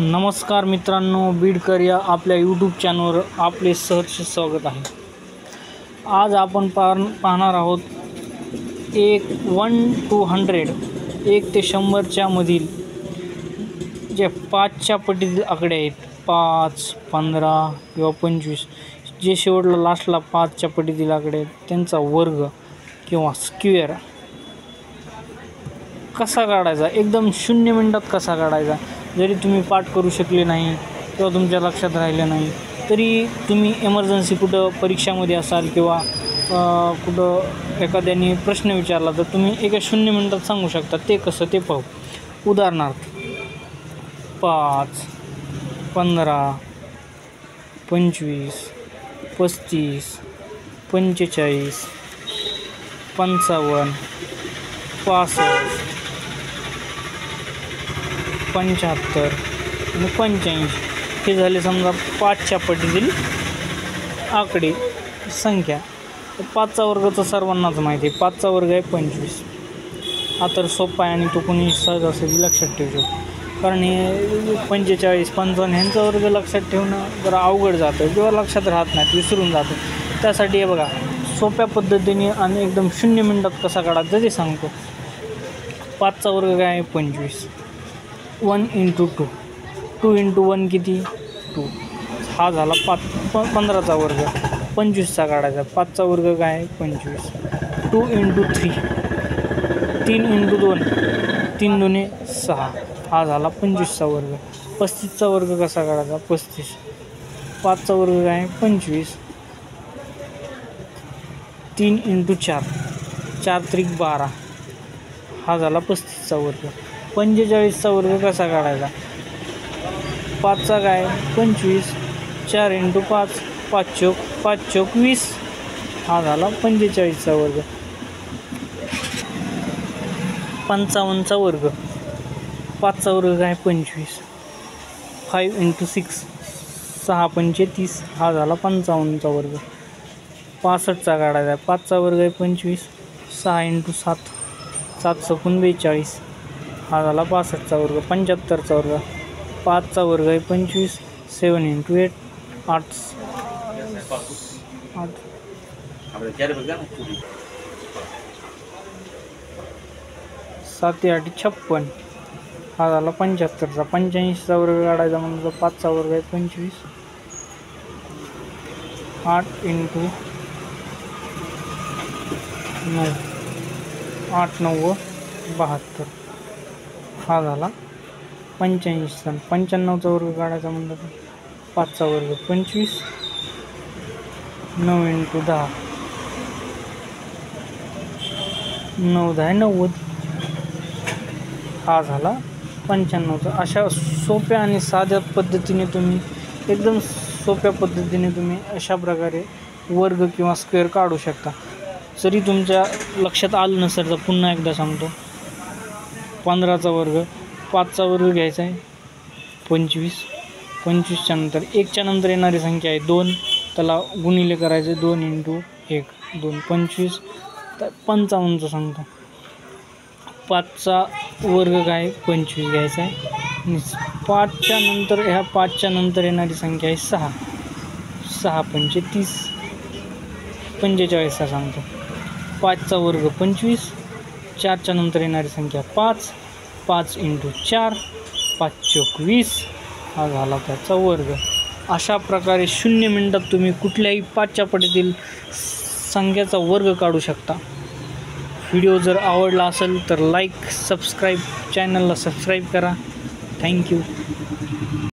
नमस्कार मित्रांनो, बीडकर या आपल्या यूट्यूब चॅनलवर आपले सहर्ष स्वागत आहे। आज आपण पाहणार आहोत 1 to 100 1 ते 100च्या मधील जे 5च्या पटीतील आकडे आहेत, 5, 15 किंवा 25, जे शेवटला लास्टला 5च्या पटीतील आकडे आहेत त्यांचा वर्ग किंवा स्क्वेअर कसा काढायचा, एकदम 0 मिनिटात कसा काढायचा। जरी तुम्ही पाठ करू शकले नाही किंवा तुमच्या लक्षात राहिले नाही तरी तुम्ही इमर्जन्सी कुठं परीक्षामध्ये असाल किंवा कुठं एखाद्याने प्रश्न विचारला तर तुम्ही एका 0 मिनिटात सांगू शकता। ते कसं ते पाहू। उदाहरणार्थ 5, 15, 25, 35, 45, 55, 65, 75 आणि 85 हे झाले समजा 5च्या पटीतील आकडे संख्या। 5चा वर्ग तर सर्वांनाच माहिती आहे, 5चा वर्ग आहे 25। हा तर सोपा आहे आणि तो कोणी सहजासहजी लक्षात ठेवू शकतो, कारण हे 45, 55 ह्यांचा वर्ग लक्षात ठेवणं जरा अवघड जातं किंवा लक्षात राहत नाही, विसरून जातं। त्यासाठी हे बघा सोप्या पद्धतीने आणि एकदम 0 मिनिटात कसा काढायचा ते सांगतो। 5चा वर्ग काय आहे 25, 1 into 2, 2 into 1 किती 2, हा झाला 15चा वर्ग। 25चा काढायचा, 5चा वर्ग काय आहे 25, 2 into 3, 3 into 2, 3 दुने 6, हा झाला 25चा वर्ग। 35चा वर्ग कसा काढायचा 35, 5चा वर्ग काय आहे 25, 3 into 4, 4 त्रिक 12, हा झाला 35चा वर्ग। 45चा वर्ग कसा काढायचा, 5चा काय 25, 4 into 5, 5 चौक 5 चौक 20, हा झाला 45चा वर्ग। 55चा वर्ग, 5चा वर्ग काय 25, 5 into 6, 6 पंचे 30, हा झाला 55चा वर्ग। 65चा काढायचा, 5चा वर्ग आहे 25, 6 into 7, 7 सकून 42, हा झाला 65चा वर्ग। 75चा वर्ग, 5चा वर्ग आहे 25, 7 into 8, 8 7 8 56, हा झाला 75चा। 85चा वर्ग काढायचा म्हणजे 5चा वर्ग आहे 25, 8 into 9, 8 9 72, हा झाला 85चा। 95चा वर्ग काढायचा म्हणलं तर 5चा वर्ग 25, 9 into 10, 9 10 90, हा झाला 95चा। अशा सोप्या आणि साध्या पद्धतीने तुम्ही एकदम सोप्या पद्धतीने तुम्ही अशा प्रकारे वर्ग किंवा स्क्वेअर काढू शकता। जरी तुमच्या लक्षात आलं नसेल तर पुन्हा एकदा सांगतो। 15चा वर्ग, 5चा वर्ग घ्यायचा आहे 25, 25च्या नंतर 1च्या नंतर येणारी संख्या आहे 2, त्याला गुणिले करायचे 2 into 1, 2 25, तर 55चं सांगतो। 5चा वर्ग काय 25 घ्यायचा आहे आणि 5च्या नंतर ह्या 5च्या नंतर येणारी संख्या आहे 6, 6 पंचे 30, 45चा सांगतो। 5चा वर्ग 25, 4च्या नंतर येणारी संख्या 5, 5 into 4, 5 चौक 20, हा झाला त्याचा वर्ग। अशा प्रकारे 0 मिनिटात तुम्ही कुठल्याही 5च्या पटीतील संख्येचा वर्ग काढू शकता। व्हिडिओ जर आवडला असेल तर लाईक, सबस्क्राईब, चॅनलला सबस्क्राईब करा। थँक्यू।